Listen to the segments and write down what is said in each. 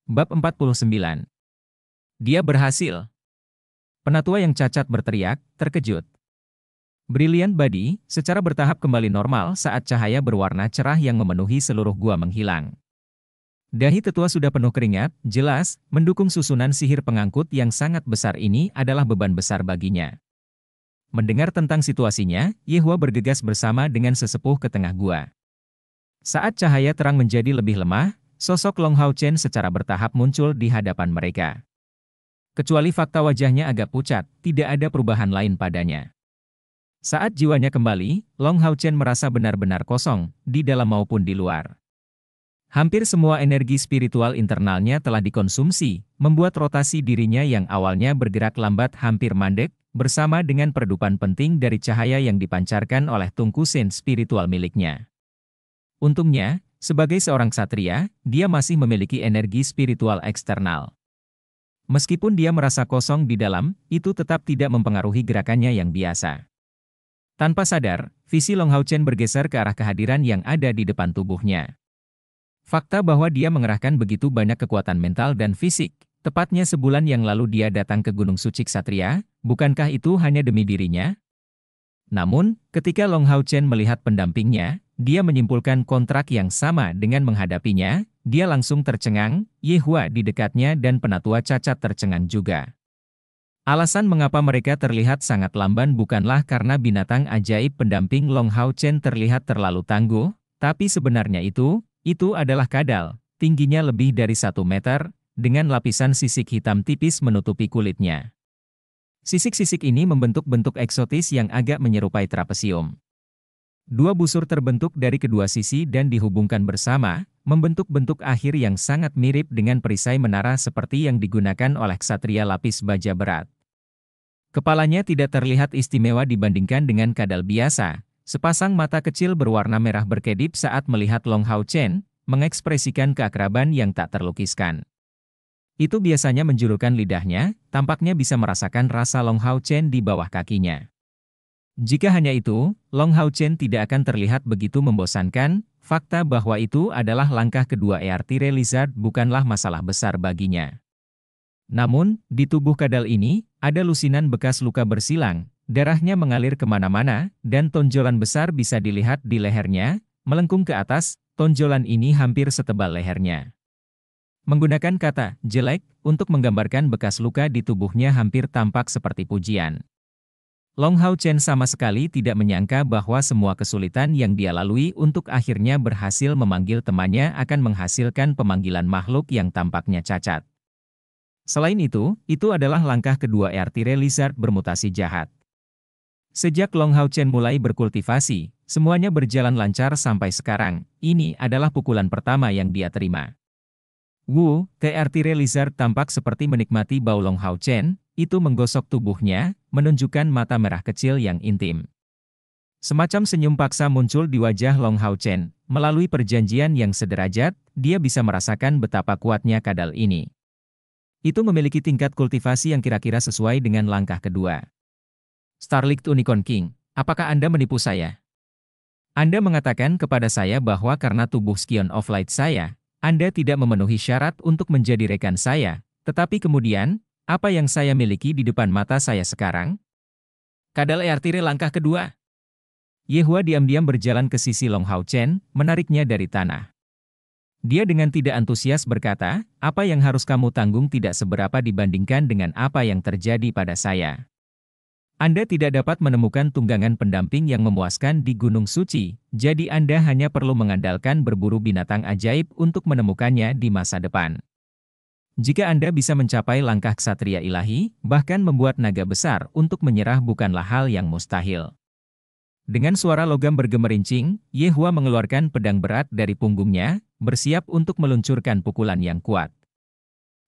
Bab 49. Dia berhasil. Penatua yang cacat berteriak, terkejut. Brilliant Body secara bertahap kembali normal saat cahaya berwarna cerah yang memenuhi seluruh gua menghilang. Dahi tetua sudah penuh keringat, jelas, mendukung susunan sihir pengangkut yang sangat besar ini adalah beban besar baginya. Mendengar tentang situasinya, Yehua bergegas bersama dengan sesepuh ke tengah gua. Saat cahaya terang menjadi lebih lemah, sosok Long Hao Chen secara bertahap muncul di hadapan mereka. Kecuali fakta wajahnya agak pucat, tidak ada perubahan lain padanya. Saat jiwanya kembali, Long Hao Chen merasa benar-benar kosong, di dalam maupun di luar. Hampir semua energi spiritual internalnya telah dikonsumsi, membuat rotasi dirinya yang awalnya bergerak lambat hampir mandek, bersama dengan perdupan penting dari cahaya yang dipancarkan oleh tungku sen spiritual miliknya. Untungnya, sebagai seorang ksatria, dia masih memiliki energi spiritual eksternal. Meskipun dia merasa kosong di dalam, itu tetap tidak mempengaruhi gerakannya yang biasa. Tanpa sadar, visi Long Hao Chen bergeser ke arah kehadiran yang ada di depan tubuhnya. Fakta bahwa dia mengerahkan begitu banyak kekuatan mental dan fisik, tepatnya sebulan yang lalu dia datang ke Gunung Suci Ksatria, bukankah itu hanya demi dirinya? Namun, ketika Long Hao Chen melihat pendampingnya, dia menyimpulkan kontrak yang sama dengan menghadapinya, dia langsung tercengang, Yehua di dekatnya dan penatua cacat tercengang juga. Alasan mengapa mereka terlihat sangat lamban bukanlah karena binatang ajaib pendamping Long Hao Chen terlihat terlalu tangguh, tapi sebenarnya itu adalah kadal, tingginya lebih dari 1 meter, dengan lapisan sisik hitam tipis menutupi kulitnya. Sisik-sisik ini membentuk bentuk eksotis yang agak menyerupai trapesium. 2 busur terbentuk dari kedua sisi dan dihubungkan bersama, membentuk bentuk akhir yang sangat mirip dengan perisai menara seperti yang digunakan oleh ksatria lapis baja berat. Kepalanya tidak terlihat istimewa dibandingkan dengan kadal biasa. Sepasang mata kecil berwarna merah berkedip saat melihat Long Hao Chen, mengekspresikan keakraban yang tak terlukiskan. Itu biasanya menjulurkan lidahnya, tampaknya bisa merasakan rasa Long Hao Chen di bawah kakinya. Jika hanya itu, Long Hao Chen tidak akan terlihat begitu membosankan, fakta bahwa itu adalah langkah kedua Earthire Lizard bukanlah masalah besar baginya. Namun, di tubuh kadal ini, ada lusinan bekas luka bersilang, darahnya mengalir kemana-mana, dan tonjolan besar bisa dilihat di lehernya, melengkung ke atas, tonjolan ini hampir setebal lehernya. Menggunakan kata jelek untuk menggambarkan bekas luka di tubuhnya hampir tampak seperti pujian. Long Hao Chen sama sekali tidak menyangka bahwa semua kesulitan yang dia lalui untuk akhirnya berhasil memanggil temannya akan menghasilkan pemanggilan makhluk yang tampaknya cacat. Selain itu adalah langkah kedua Earthire Lizard bermutasi jahat. Sejak Long Hao Chen mulai berkultivasi, semuanya berjalan lancar sampai sekarang, ini adalah pukulan pertama yang dia terima. Earthire Lizard tampak seperti menikmati bau Long Hao Chen, itu menggosok tubuhnya, menunjukkan mata merah kecil yang intim. Semacam senyum paksa muncul di wajah Long Hao Chen, melalui perjanjian yang sederajat, dia bisa merasakan betapa kuatnya kadal ini. Itu memiliki tingkat kultivasi yang kira-kira sesuai dengan langkah kedua. Starlight Unicorn King, apakah Anda menipu saya? Anda mengatakan kepada saya bahwa karena tubuh Scion of Light saya, Anda tidak memenuhi syarat untuk menjadi rekan saya, tetapi kemudian, apa yang saya miliki di depan mata saya sekarang? Kadal Earthire langkah kedua. Yehua diam-diam berjalan ke sisi Long Hao Chen, menariknya dari tanah. Dia dengan tidak antusias berkata, apa yang harus kamu tanggung tidak seberapa dibandingkan dengan apa yang terjadi pada saya. Anda tidak dapat menemukan tunggangan pendamping yang memuaskan di Gunung Suci, jadi Anda hanya perlu mengandalkan berburu binatang ajaib untuk menemukannya di masa depan. Jika Anda bisa mencapai langkah ksatria ilahi, bahkan membuat naga besar untuk menyerah bukanlah hal yang mustahil. Dengan suara logam bergemerincing, Yehua mengeluarkan pedang berat dari punggungnya, bersiap untuk meluncurkan pukulan yang kuat.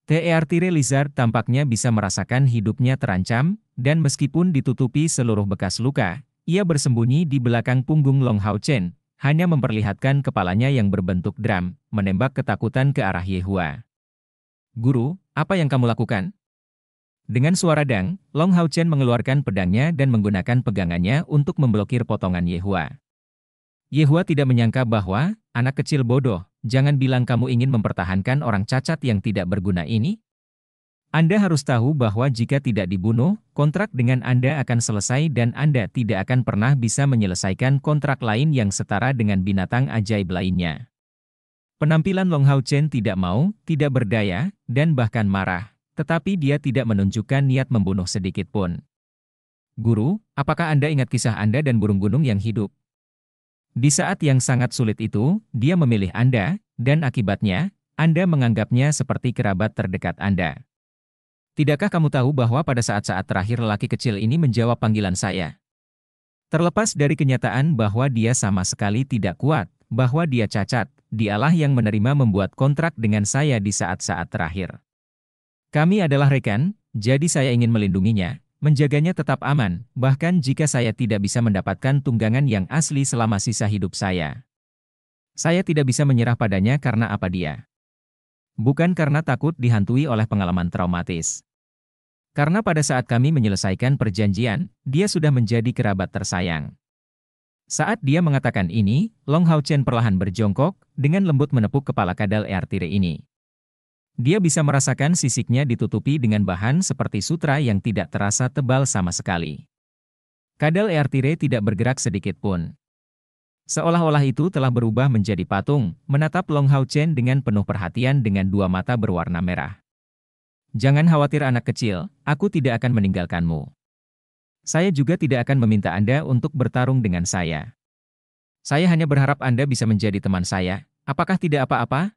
Earthire Lizard tampaknya bisa merasakan hidupnya terancam, dan meskipun ditutupi seluruh bekas luka, ia bersembunyi di belakang punggung Long Hao Chen, hanya memperlihatkan kepalanya yang berbentuk drum, menembak ketakutan ke arah Yehua. Guru, apa yang kamu lakukan? Dengan suara dang, Long Hao Chen mengeluarkan pedangnya dan menggunakan pegangannya untuk memblokir potongan Yehua. Yehua tidak menyangka bahwa, anak kecil bodoh, jangan bilang kamu ingin mempertahankan orang cacat yang tidak berguna ini. Anda harus tahu bahwa jika tidak dibunuh, kontrak dengan Anda akan selesai dan Anda tidak akan pernah bisa menyelesaikan kontrak lain yang setara dengan binatang ajaib lainnya. Penampilan Long Hao Chen tidak mau, tidak berdaya, dan bahkan marah, tetapi dia tidak menunjukkan niat membunuh sedikit pun. Guru, apakah Anda ingat kisah Anda dan burung gunung yang hidup? Di saat yang sangat sulit itu, dia memilih Anda, dan akibatnya, Anda menganggapnya seperti kerabat terdekat Anda. Tidakkah kamu tahu bahwa pada saat-saat terakhir lelaki kecil ini menjawab panggilan saya? Terlepas dari kenyataan bahwa dia sama sekali tidak kuat, bahwa dia cacat, dialah yang menerima membuat kontrak dengan saya di saat-saat terakhir. Kami adalah rekan, jadi saya ingin melindunginya, menjaganya tetap aman, bahkan jika saya tidak bisa mendapatkan tunggangan yang asli selama sisa hidup saya. Saya tidak bisa menyerah padanya karena apa dia. Bukan karena takut dihantui oleh pengalaman traumatis. Karena pada saat kami menyelesaikan perjanjian, dia sudah menjadi kerabat tersayang. Saat dia mengatakan ini, Long Hao Chen perlahan berjongkok, dengan lembut menepuk kepala kadal Eartire ini. Dia bisa merasakan sisiknya ditutupi dengan bahan seperti sutra yang tidak terasa tebal sama sekali. Kadal Eartire tidak bergerak sedikit pun. Seolah-olah itu telah berubah menjadi patung, menatap Long Hao Chen dengan penuh perhatian dengan dua mata berwarna merah. Jangan khawatir anak kecil, aku tidak akan meninggalkanmu. Saya juga tidak akan meminta Anda untuk bertarung dengan saya. Saya hanya berharap Anda bisa menjadi teman saya, apakah tidak apa-apa?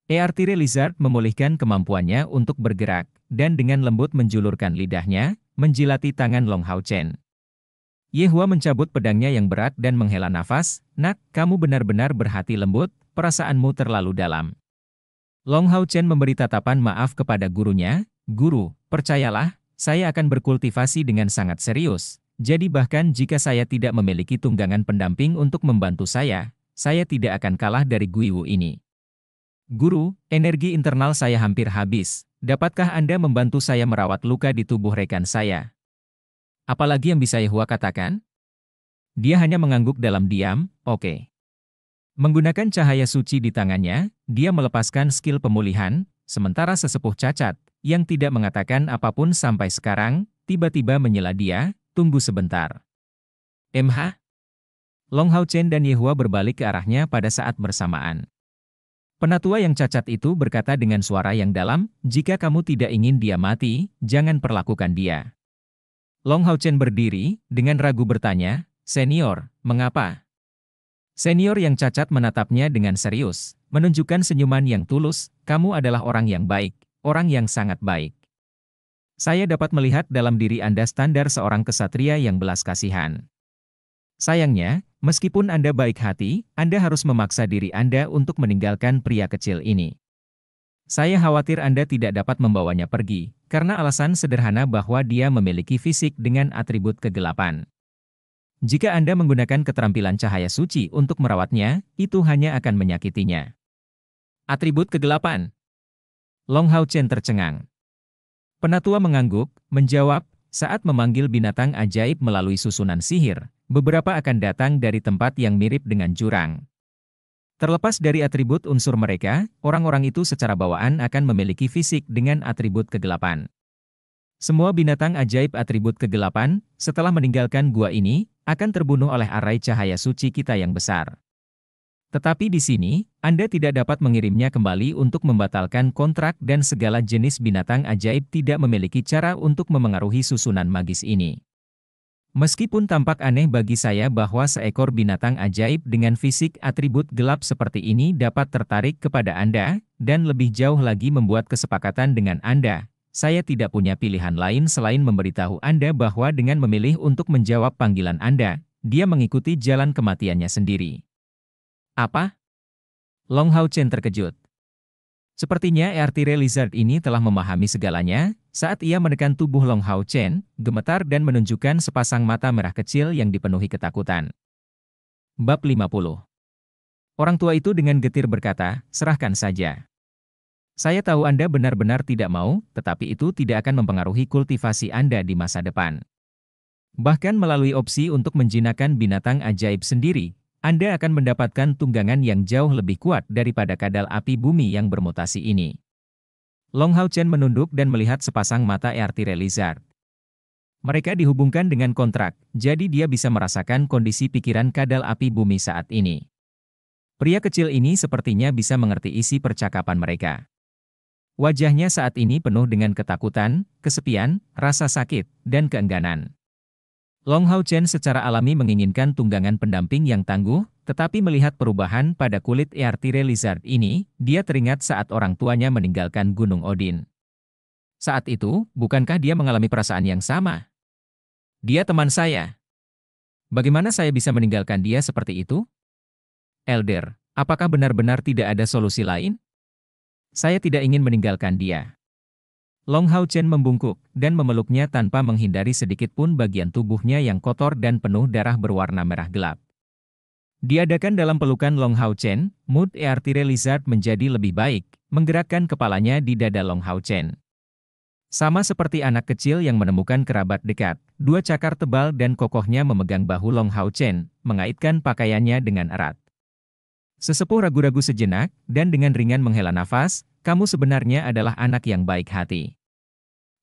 Eartire Lizard memulihkan kemampuannya untuk bergerak, dan dengan lembut menjulurkan lidahnya, menjilati tangan Long Hao Chen. Yehua mencabut pedangnya yang berat dan menghela nafas, "Nak, kamu benar-benar berhati lembut, perasaanmu terlalu dalam." Long Hao Chen memberi tatapan maaf kepada gurunya, "Guru, percayalah, saya akan berkultivasi dengan sangat serius, jadi bahkan jika saya tidak memiliki tunggangan pendamping untuk membantu saya tidak akan kalah dari Guiwu ini." "Guru, energi internal saya hampir habis, dapatkah Anda membantu saya merawat luka di tubuh rekan saya?" Apalagi yang bisa Yehua katakan? Dia hanya mengangguk dalam diam, "Oke." Menggunakan cahaya suci di tangannya, dia melepaskan skill pemulihan, sementara sesepuh cacat, yang tidak mengatakan apapun sampai sekarang, tiba-tiba menyela dia, "Tunggu sebentar." "MH?" Long Hao Chen dan Yehua berbalik ke arahnya pada saat bersamaan. Penatua yang cacat itu berkata dengan suara yang dalam, "Jika kamu tidak ingin dia mati, jangan perlakukan dia." Long Hao Chen berdiri, dengan ragu bertanya, "Senior, mengapa?" Senior yang cacat menatapnya dengan serius, menunjukkan senyuman yang tulus, "Kamu adalah orang yang baik, orang yang sangat baik. Saya dapat melihat dalam diri Anda standar seorang kesatria yang belas kasihan. Sayangnya, meskipun Anda baik hati, Anda harus memaksa diri Anda untuk meninggalkan pria kecil ini. Saya khawatir Anda tidak dapat membawanya pergi, karena alasan sederhana bahwa dia memiliki fisik dengan atribut kegelapan. Jika Anda menggunakan keterampilan cahaya suci untuk merawatnya, itu hanya akan menyakitinya." "Atribut kegelapan?" Long Hao Chen tercengang. Penatua mengangguk, menjawab, "Saat memanggil binatang ajaib melalui susunan sihir, beberapa akan datang dari tempat yang mirip dengan jurang. Terlepas dari atribut unsur mereka, orang-orang itu secara bawaan akan memiliki fisik dengan atribut kegelapan. Semua binatang ajaib atribut kegelapan, setelah meninggalkan gua ini, akan terbunuh oleh arai cahaya suci kita yang besar. Tetapi di sini, Anda tidak dapat mengirimnya kembali untuk membatalkan kontrak dan segala jenis binatang ajaib tidak memiliki cara untuk memengaruhi susunan magis ini. Meskipun tampak aneh bagi saya bahwa seekor binatang ajaib dengan fisik atribut gelap seperti ini dapat tertarik kepada Anda, dan lebih jauh lagi membuat kesepakatan dengan Anda, saya tidak punya pilihan lain selain memberitahu Anda bahwa dengan memilih untuk menjawab panggilan Anda, dia mengikuti jalan kematiannya sendiri." "Apa?" Long Hao Chen terkejut. Sepertinya Eartire Lizard ini telah memahami segalanya. Saat ia menekan tubuh Long Hao Chen, gemetar dan menunjukkan sepasang mata merah kecil yang dipenuhi ketakutan. Bab 50. Orang tua itu dengan getir berkata, "Serahkan saja. Saya tahu Anda benar-benar tidak mau, tetapi itu tidak akan mempengaruhi kultivasi Anda di masa depan. Bahkan melalui opsi untuk menjinakkan binatang ajaib sendiri, Anda akan mendapatkan tunggangan yang jauh lebih kuat daripada kadal api bumi yang bermutasi ini. Long Hao Chen menunduk dan melihat sepasang mata Earthire Lizard. Mereka dihubungkan dengan kontrak, jadi dia bisa merasakan kondisi pikiran kadal api bumi saat ini. Pria kecil ini sepertinya bisa mengerti isi percakapan mereka. Wajahnya saat ini penuh dengan ketakutan, kesepian, rasa sakit, dan keengganan. Long Hao Chen secara alami menginginkan tunggangan pendamping yang tangguh, tetapi melihat perubahan pada kulit Earthire Lizard ini, dia teringat saat orang tuanya meninggalkan Gunung Odin. Saat itu, bukankah dia mengalami perasaan yang sama? Dia teman saya. Bagaimana saya bisa meninggalkan dia seperti itu? Elder, apakah benar-benar tidak ada solusi lain? Saya tidak ingin meninggalkan dia. Long Hao Chen membungkuk dan memeluknya tanpa menghindari sedikit pun bagian tubuhnya yang kotor dan penuh darah berwarna merah gelap. Diadakan dalam pelukan Long Hao Chen, mood Earthire Lizard menjadi lebih baik, menggerakkan kepalanya di dada Long Hao Chen. Sama seperti anak kecil yang menemukan kerabat dekat, dua cakar tebal dan kokohnya memegang bahu Long Hao Chen, mengaitkan pakaiannya dengan erat. Sesepuh ragu-ragu sejenak, dan dengan ringan menghela nafas, kamu sebenarnya adalah anak yang baik hati.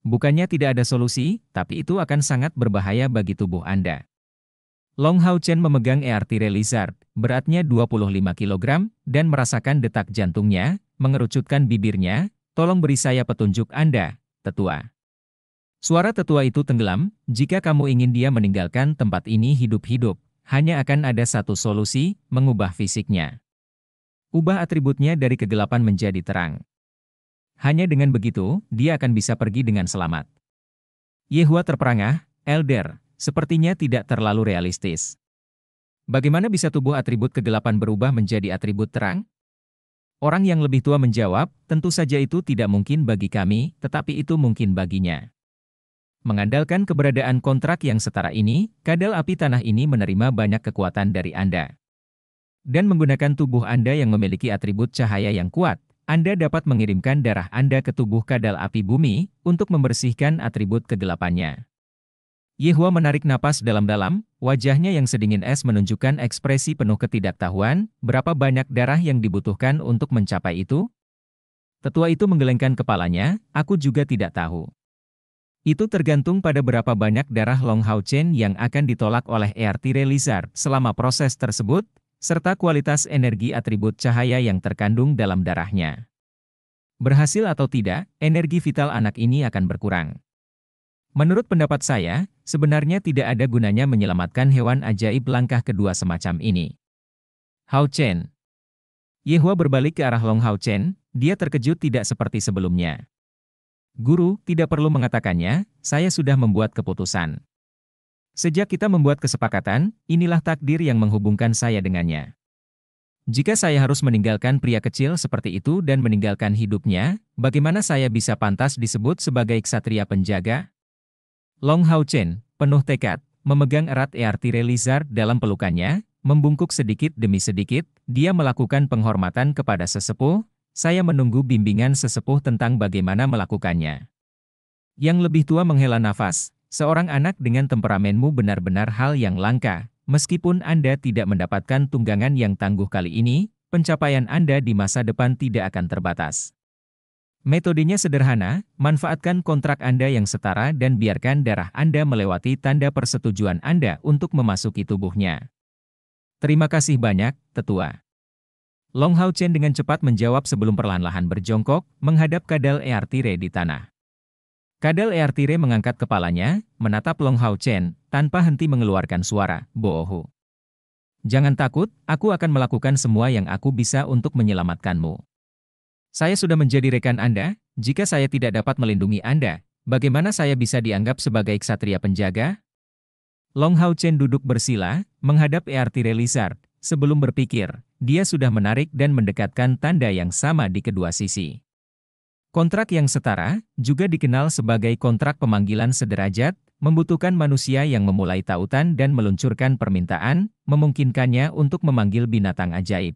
Bukannya tidak ada solusi, tapi itu akan sangat berbahaya bagi tubuh Anda. Long Hao Chen memegang Earthire Lizard, beratnya 25 kg, dan merasakan detak jantungnya, mengerucutkan bibirnya, tolong beri saya petunjuk Anda, tetua. Suara tetua itu tenggelam, jika kamu ingin dia meninggalkan tempat ini hidup-hidup, hanya akan ada satu solusi, mengubah fisiknya. Ubah atributnya dari kegelapan menjadi terang. Hanya dengan begitu, dia akan bisa pergi dengan selamat. Yehua terperangah, Elder, sepertinya tidak terlalu realistis. Bagaimana bisa tubuh atribut kegelapan berubah menjadi atribut terang? Orang yang lebih tua menjawab, tentu saja itu tidak mungkin bagi kami, tetapi itu mungkin baginya. Mengandalkan keberadaan kontrak yang setara ini, kadal api tanah ini menerima banyak kekuatan dari Anda. Dan menggunakan tubuh Anda yang memiliki atribut cahaya yang kuat, Anda dapat mengirimkan darah Anda ke tubuh kadal api bumi untuk membersihkan atribut kegelapannya. Yehua menarik napas dalam-dalam, wajahnya yang sedingin es menunjukkan ekspresi penuh ketidaktahuan, berapa banyak darah yang dibutuhkan untuk mencapai itu? Tetua itu menggelengkan kepalanya, aku juga tidak tahu. Itu tergantung pada berapa banyak darah Long Hao Chen yang akan ditolak oleh Earthire Lizard selama proses tersebut, serta kualitas energi atribut cahaya yang terkandung dalam darahnya. Berhasil atau tidak, energi vital anak ini akan berkurang. Menurut pendapat saya, sebenarnya tidak ada gunanya menyelamatkan hewan ajaib langkah kedua semacam ini. Hao Chen. Yehua berbalik ke arah Long Hao Chen, dia terkejut tidak seperti sebelumnya. Guru, tidak perlu mengatakannya, saya sudah membuat keputusan. Sejak kita membuat kesepakatan, inilah takdir yang menghubungkan saya dengannya. Jika saya harus meninggalkan pria kecil seperti itu dan meninggalkan hidupnya, bagaimana saya bisa pantas disebut sebagai ksatria penjaga? Long Hao Chen, penuh tekad, memegang erat Earthire Lizard dalam pelukannya, membungkuk sedikit demi sedikit, dia melakukan penghormatan kepada sesepuh, saya menunggu bimbingan sesepuh tentang bagaimana melakukannya. Yang lebih tua menghela nafas. Seorang anak dengan temperamenmu benar-benar hal yang langka, meskipun Anda tidak mendapatkan tunggangan yang tangguh kali ini, pencapaian Anda di masa depan tidak akan terbatas. Metodenya sederhana, manfaatkan kontrak Anda yang setara dan biarkan darah Anda melewati tanda persetujuan Anda untuk memasuki tubuhnya. Terima kasih banyak, tetua. Long Hao Chen dengan cepat menjawab sebelum perlahan-lahan berjongkok, menghadap kadal Earthire di tanah. Kadal Earthire mengangkat kepalanya, menatap Long Hao Chen, tanpa henti mengeluarkan suara, "Boohu. Jangan takut, aku akan melakukan semua yang aku bisa untuk menyelamatkanmu. Saya sudah menjadi rekan Anda, jika saya tidak dapat melindungi Anda, bagaimana saya bisa dianggap sebagai ksatria penjaga?" Long Hao Chen duduk bersila, menghadap Earthire Lizard, sebelum berpikir, dia sudah menarik dan mendekatkan tanda yang sama di kedua sisi. Kontrak yang setara, juga dikenal sebagai kontrak pemanggilan sederajat, membutuhkan manusia yang memulai tautan dan meluncurkan permintaan, memungkinkannya untuk memanggil binatang ajaib.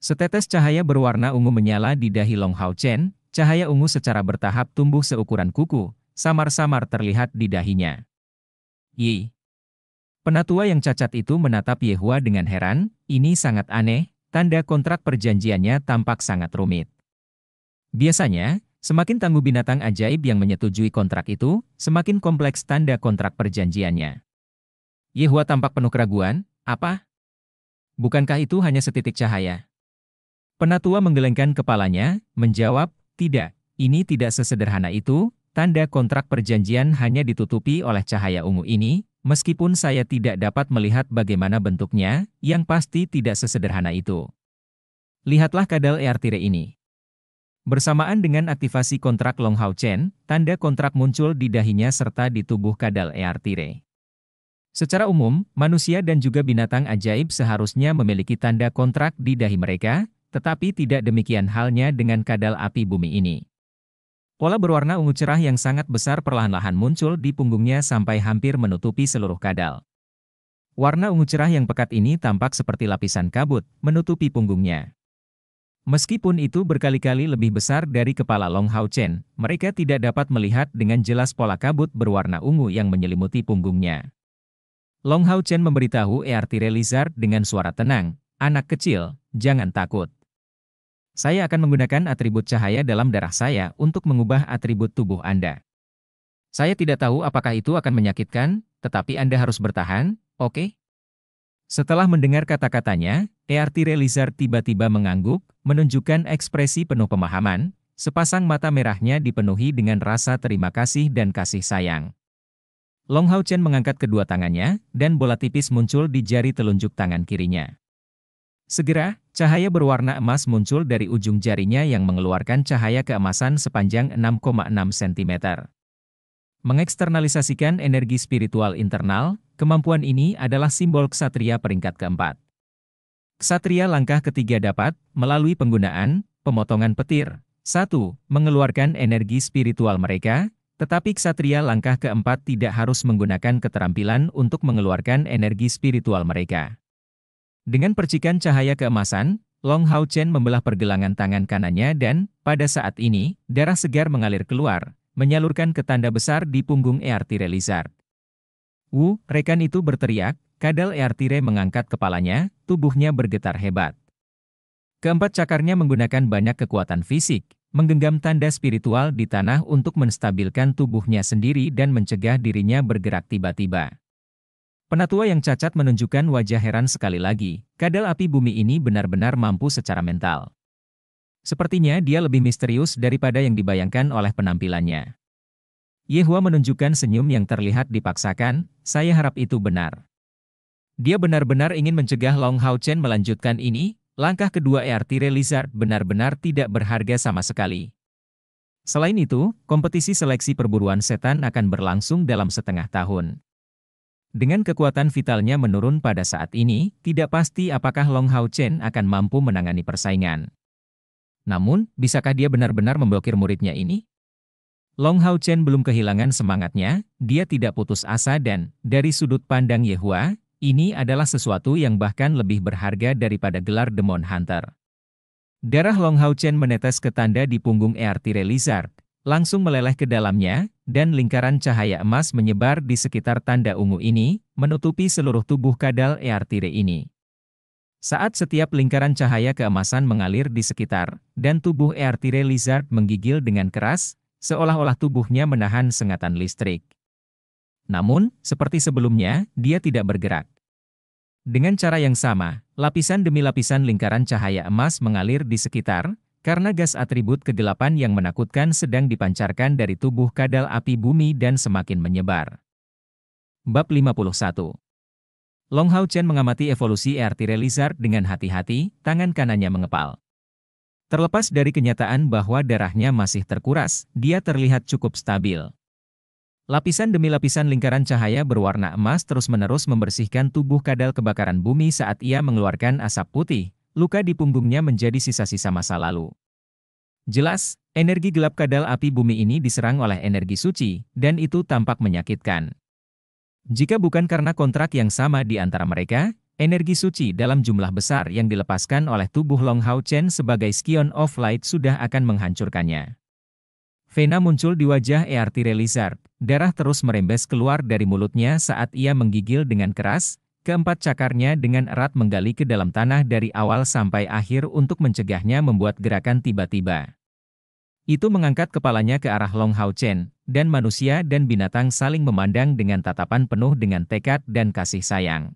Setetes cahaya berwarna ungu menyala di dahi Long Hao Chen, cahaya ungu secara bertahap tumbuh seukuran kuku, samar-samar terlihat di dahinya. Yi. Penatua yang cacat itu menatap Yehua dengan heran, ini sangat aneh, tanda kontrak perjanjiannya tampak sangat rumit. Biasanya, semakin tangguh binatang ajaib yang menyetujui kontrak itu, semakin kompleks tanda kontrak perjanjiannya. Yehua tampak penuh keraguan, apa? Bukankah itu hanya setitik cahaya? Penatua menggelengkan kepalanya, menjawab, tidak, ini tidak sesederhana itu, tanda kontrak perjanjian hanya ditutupi oleh cahaya ungu ini, meskipun saya tidak dapat melihat bagaimana bentuknya, yang pasti tidak sesederhana itu. Lihatlah kadal Eartire ini. Bersamaan dengan aktivasi kontrak Long Hao Chen, tanda kontrak muncul di dahinya serta di tubuh kadal Eartire. Secara umum, manusia dan juga binatang ajaib seharusnya memiliki tanda kontrak di dahi mereka, tetapi tidak demikian halnya dengan kadal api bumi ini. Pola berwarna ungu cerah yang sangat besar perlahan-lahan muncul di punggungnya sampai hampir menutupi seluruh kadal. Warna ungu cerah yang pekat ini tampak seperti lapisan kabut, menutupi punggungnya. Meskipun itu berkali-kali lebih besar dari kepala Long Hao Chen, mereka tidak dapat melihat dengan jelas pola kabut berwarna ungu yang menyelimuti punggungnya. Long Hao Chen memberitahu Eartire Lizard dengan suara tenang, anak kecil, jangan takut. Saya akan menggunakan atribut cahaya dalam darah saya untuk mengubah atribut tubuh Anda. Saya tidak tahu apakah itu akan menyakitkan, tetapi Anda harus bertahan, oke? Setelah mendengar kata-katanya, Eartire Lizard tiba-tiba mengangguk, menunjukkan ekspresi penuh pemahaman, sepasang mata merahnya dipenuhi dengan rasa terima kasih dan kasih sayang. Long Hao Chen mengangkat kedua tangannya, dan bola tipis muncul di jari telunjuk tangan kirinya. Segera, cahaya berwarna emas muncul dari ujung jarinya yang mengeluarkan cahaya keemasan sepanjang 6,6 cm. Mengeksternalisasikan energi spiritual internal, kemampuan ini adalah simbol ksatria peringkat keempat. Ksatria langkah ketiga dapat, melalui penggunaan, pemotongan petir, 1. Mengeluarkan energi spiritual mereka, tetapi ksatria langkah keempat tidak harus menggunakan keterampilan untuk mengeluarkan energi spiritual mereka. Dengan percikan cahaya keemasan, Long Hao Chen membelah pergelangan tangan kanannya dan, pada saat ini, darah segar mengalir keluar, menyalurkan ke tanda besar di punggung Eartire Lizard. Rekan itu berteriak, kadal Eartire mengangkat kepalanya, tubuhnya bergetar hebat. Keempat cakarnya menggunakan banyak kekuatan fisik, menggenggam tanda spiritual di tanah untuk menstabilkan tubuhnya sendiri dan mencegah dirinya bergerak tiba-tiba. Penatua yang cacat menunjukkan wajah heran sekali lagi, kadal api bumi ini benar-benar mampu secara mental. Sepertinya dia lebih misterius daripada yang dibayangkan oleh penampilannya. Yehua menunjukkan senyum yang terlihat dipaksakan, saya harap itu benar. Dia benar-benar ingin mencegah Long Hao Chen melanjutkan ini, langkah kedua Eartire Lizard benar-benar tidak berharga sama sekali. Selain itu, kompetisi seleksi perburuan setan akan berlangsung dalam setengah tahun. Dengan kekuatan vitalnya menurun pada saat ini, tidak pasti apakah Long Hao Chen akan mampu menangani persaingan. Namun, bisakah dia benar-benar memblokir muridnya ini? Long Hao Chen belum kehilangan semangatnya, dia tidak putus asa dan, dari sudut pandang Yehua, ini adalah sesuatu yang bahkan lebih berharga daripada gelar Demon Hunter. Darah Long Hao Chen menetes ke tanda di punggung Eartire Lizard, langsung meleleh ke dalamnya, dan lingkaran cahaya emas menyebar di sekitar tanda ungu ini, menutupi seluruh tubuh kadal Eartire ini. Saat setiap lingkaran cahaya keemasan mengalir di sekitar, dan tubuh Eartire Lizard menggigil dengan keras, seolah-olah tubuhnya menahan sengatan listrik. Namun, seperti sebelumnya, dia tidak bergerak. Dengan cara yang sama, lapisan demi lapisan lingkaran cahaya emas mengalir di sekitar, karena gas atribut kegelapan yang menakutkan sedang dipancarkan dari tubuh kadal api bumi dan semakin menyebar. Bab 51. Long Hao Chen mengamati evolusi Eartire Lizard dengan hati-hati, tangan kanannya mengepal. Terlepas dari kenyataan bahwa darahnya masih terkuras, dia terlihat cukup stabil. Lapisan demi lapisan lingkaran cahaya berwarna emas terus-menerus membersihkan tubuh kadal kebakaran bumi saat ia mengeluarkan asap putih. Luka di punggungnya menjadi sisa-sisa masa lalu. Jelas, energi gelap kadal api bumi ini diserang oleh energi suci, dan itu tampak menyakitkan. Jika bukan karena kontrak yang sama di antara mereka, energi suci dalam jumlah besar yang dilepaskan oleh tubuh Long Hao Chen sebagai Scion of Light sudah akan menghancurkannya. Vena muncul di wajah Eartire Lizard. Darah terus merembes keluar dari mulutnya saat ia menggigil dengan keras. Keempat cakarnya dengan erat menggali ke dalam tanah dari awal sampai akhir untuk mencegahnya membuat gerakan tiba-tiba. Itu mengangkat kepalanya ke arah Long Hao Chen, dan manusia dan binatang saling memandang dengan tatapan penuh dengan tekad dan kasih sayang.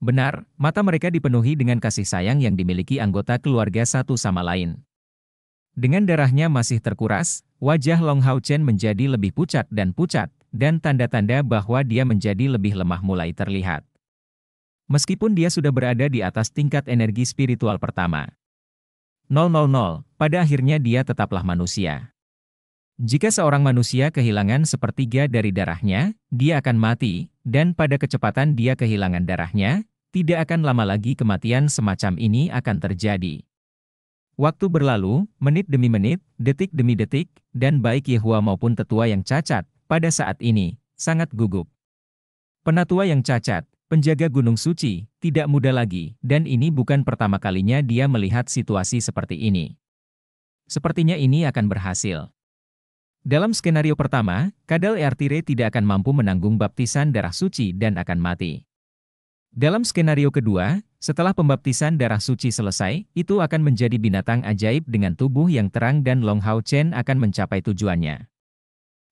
Benar, mata mereka dipenuhi dengan kasih sayang yang dimiliki anggota keluarga satu sama lain. Dengan darahnya masih terkuras, wajah Long Hao Chen menjadi lebih pucat, dan tanda-tanda bahwa dia menjadi lebih lemah mulai terlihat. Meskipun dia sudah berada di atas tingkat energi spiritual pertama. 000, pada akhirnya dia tetaplah manusia. Jika seorang manusia kehilangan sepertiga dari darahnya, dia akan mati, dan pada kecepatan dia kehilangan darahnya, tidak akan lama lagi kematian semacam ini akan terjadi. Waktu berlalu, menit demi menit, detik demi detik, dan baik Yehua maupun tetua yang cacat, pada saat ini, sangat gugup. Penatua yang cacat, penjaga Gunung Suci, tidak muda lagi, dan ini bukan pertama kalinya dia melihat situasi seperti ini. Sepertinya ini akan berhasil. Dalam skenario pertama, Kadal Eartire tidak akan mampu menanggung baptisan darah suci dan akan mati. Dalam skenario kedua, setelah pembaptisan darah suci selesai, itu akan menjadi binatang ajaib dengan tubuh yang terang dan Long Hao Chen akan mencapai tujuannya.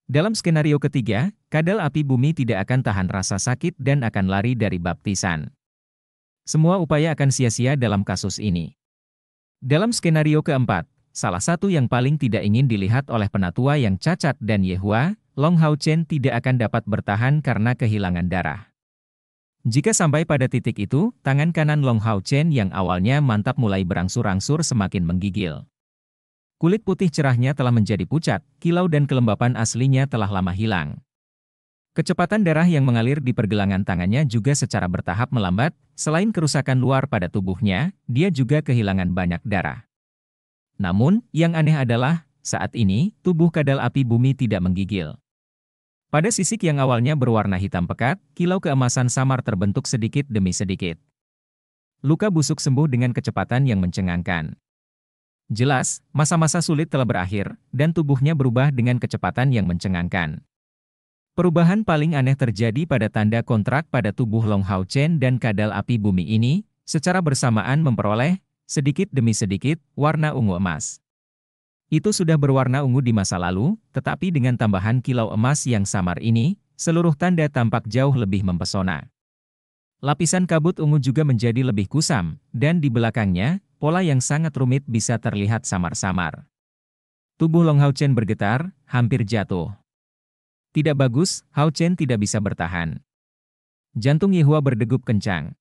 Dalam skenario ketiga, kadal api bumi tidak akan tahan rasa sakit dan akan lari dari baptisan. Semua upaya akan sia-sia dalam kasus ini. Dalam skenario keempat, salah satu yang paling tidak ingin dilihat oleh penatua yang cacat dan Yehua, Long Hao Chen tidak akan dapat bertahan karena kehilangan darah. Jika sampai pada titik itu, tangan kanan Long Hao Chen yang awalnya mantap mulai berangsur-angsur semakin menggigil. Kulit putih cerahnya telah menjadi pucat, kilau dan kelembapan aslinya telah lama hilang. Kecepatan darah yang mengalir di pergelangan tangannya juga secara bertahap melambat, selain kerusakan luar pada tubuhnya, dia juga kehilangan banyak darah. Namun, yang aneh adalah, saat ini, tubuh kadal api bumi tidak menggigil. Pada sisik yang awalnya berwarna hitam pekat, kilau keemasan samar terbentuk sedikit demi sedikit. Luka busuk sembuh dengan kecepatan yang mencengangkan. Jelas, masa-masa sulit telah berakhir, dan tubuhnya berubah dengan kecepatan yang mencengangkan. Perubahan paling aneh terjadi pada tanda kontrak pada tubuh Long Hao Chen dan kadal api bumi ini, secara bersamaan memperoleh, sedikit demi sedikit, warna ungu emas. Itu sudah berwarna ungu di masa lalu, tetapi dengan tambahan kilau emas yang samar ini, seluruh tanda tampak jauh lebih mempesona. Lapisan kabut ungu juga menjadi lebih kusam, dan di belakangnya, pola yang sangat rumit bisa terlihat samar-samar. Tubuh Long Hao Chen bergetar, hampir jatuh. Tidak bagus, Hao Chen tidak bisa bertahan. Jantung Yehua berdegup kencang.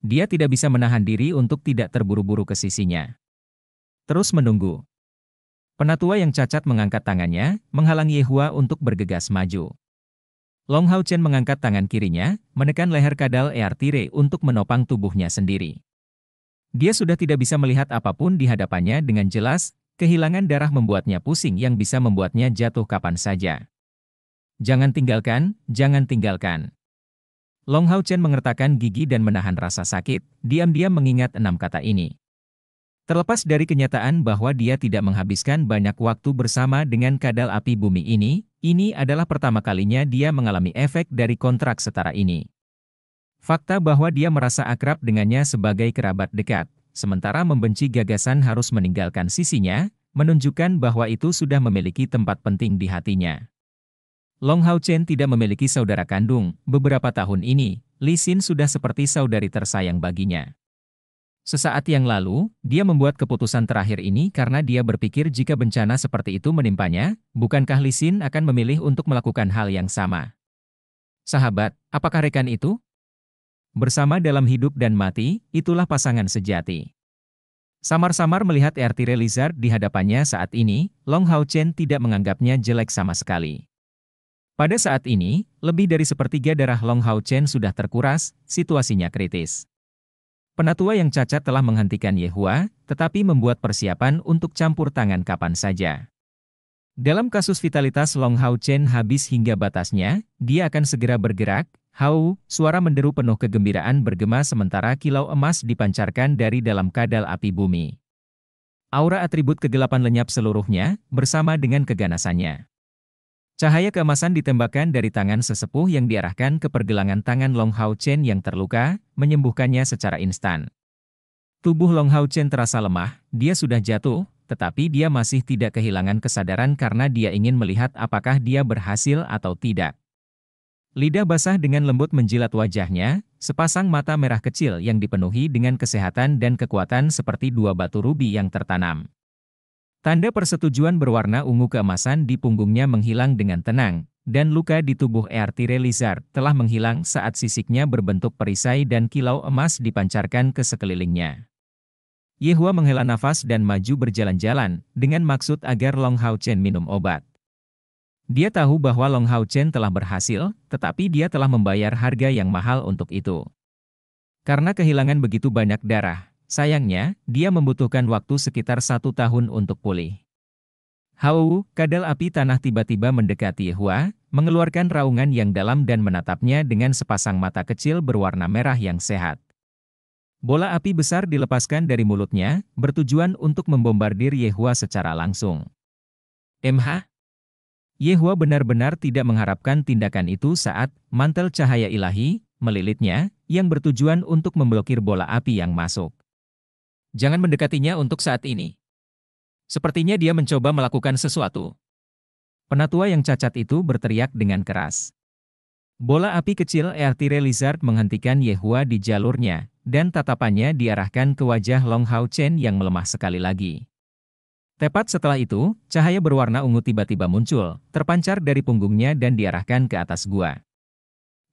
Dia tidak bisa menahan diri untuk tidak terburu-buru ke sisinya. Terus menunggu. Penatua yang cacat mengangkat tangannya, menghalangi Yehua untuk bergegas maju. Long Hao Chen mengangkat tangan kirinya, menekan leher kadal Eartire untuk menopang tubuhnya sendiri. Dia sudah tidak bisa melihat apapun di hadapannya dengan jelas, kehilangan darah membuatnya pusing yang bisa membuatnya jatuh kapan saja. Jangan tinggalkan, jangan tinggalkan. Long Hao Chen mengertakkan gigi dan menahan rasa sakit, diam-diam mengingat 6 kata ini. Terlepas dari kenyataan bahwa dia tidak menghabiskan banyak waktu bersama dengan kadal api bumi ini adalah pertama kalinya dia mengalami efek dari kontrak setara ini. Fakta bahwa dia merasa akrab dengannya sebagai kerabat dekat, sementara membenci gagasan harus meninggalkan sisinya, menunjukkan bahwa itu sudah memiliki tempat penting di hatinya. Long Hao Chen tidak memiliki saudara kandung, beberapa tahun ini, Li Xin sudah seperti saudari tersayang baginya. Sesaat yang lalu, dia membuat keputusan terakhir ini karena dia berpikir jika bencana seperti itu menimpanya, bukankah Li Xin akan memilih untuk melakukan hal yang sama? Sahabat, apakah rekan itu? Bersama dalam hidup dan mati, itulah pasangan sejati. Samar-samar melihat Eartire Lizard di hadapannya saat ini, Long Hao Chen tidak menganggapnya jelek sama sekali. Pada saat ini, lebih dari sepertiga darah Long Hao Chen sudah terkuras, situasinya kritis. Penatua yang cacat telah menghentikan Yehua, tetapi membuat persiapan untuk campur tangan kapan saja. Dalam kasus vitalitas Long Hao Chen habis hingga batasnya, dia akan segera bergerak. Hau, suara menderu penuh kegembiraan bergema sementara kilau emas dipancarkan dari dalam kadal api bumi. Aura atribut kegelapan lenyap seluruhnya, bersama dengan keganasannya. Cahaya keemasan ditembakkan dari tangan sesepuh yang diarahkan ke pergelangan tangan Long Hao Chen yang terluka, menyembuhkannya secara instan. Tubuh Long Hao Chen terasa lemah, dia sudah jatuh, tetapi dia masih tidak kehilangan kesadaran karena dia ingin melihat apakah dia berhasil atau tidak. Lidah basah dengan lembut menjilat wajahnya, sepasang mata merah kecil yang dipenuhi dengan kesehatan dan kekuatan seperti dua batu rubi yang tertanam. Tanda persetujuan berwarna ungu keemasan di punggungnya menghilang dengan tenang, dan luka di tubuh Eartire Lizard telah menghilang saat sisiknya berbentuk perisai dan kilau emas dipancarkan ke sekelilingnya. Yehua menghela nafas dan maju berjalan-jalan, dengan maksud agar Long Hao Chen minum obat. Dia tahu bahwa Long Hao Chen telah berhasil, tetapi dia telah membayar harga yang mahal untuk itu. Karena kehilangan begitu banyak darah, sayangnya, dia membutuhkan waktu sekitar 1 tahun untuk pulih. Hau, kadal api tanah tiba-tiba mendekati Yehua, mengeluarkan raungan yang dalam dan menatapnya dengan sepasang mata kecil berwarna merah yang sehat. Bola api besar dilepaskan dari mulutnya, bertujuan untuk membombardir Yehua secara langsung. MH. Yehua benar-benar tidak mengharapkan tindakan itu saat mantel cahaya ilahi melilitnya, yang bertujuan untuk memblokir bola api yang masuk. Jangan mendekatinya untuk saat ini. Sepertinya dia mencoba melakukan sesuatu. Penatua yang cacat itu berteriak dengan keras. Bola api kecil Eartire Lizard menghentikan Yehua di jalurnya, dan tatapannya diarahkan ke wajah Long Hao Chen yang melemah sekali lagi. Tepat setelah itu, cahaya berwarna ungu tiba-tiba muncul, terpancar dari punggungnya dan diarahkan ke atas gua.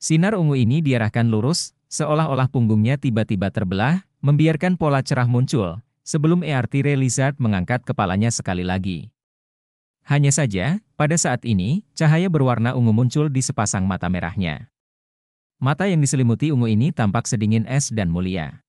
Sinar ungu ini diarahkan lurus, seolah-olah punggungnya tiba-tiba terbelah, membiarkan pola cerah muncul, sebelum Eartire Lizard mengangkat kepalanya sekali lagi. Hanya saja, pada saat ini, cahaya berwarna ungu muncul di sepasang mata merahnya. Mata yang diselimuti ungu ini tampak sedingin es dan mulia.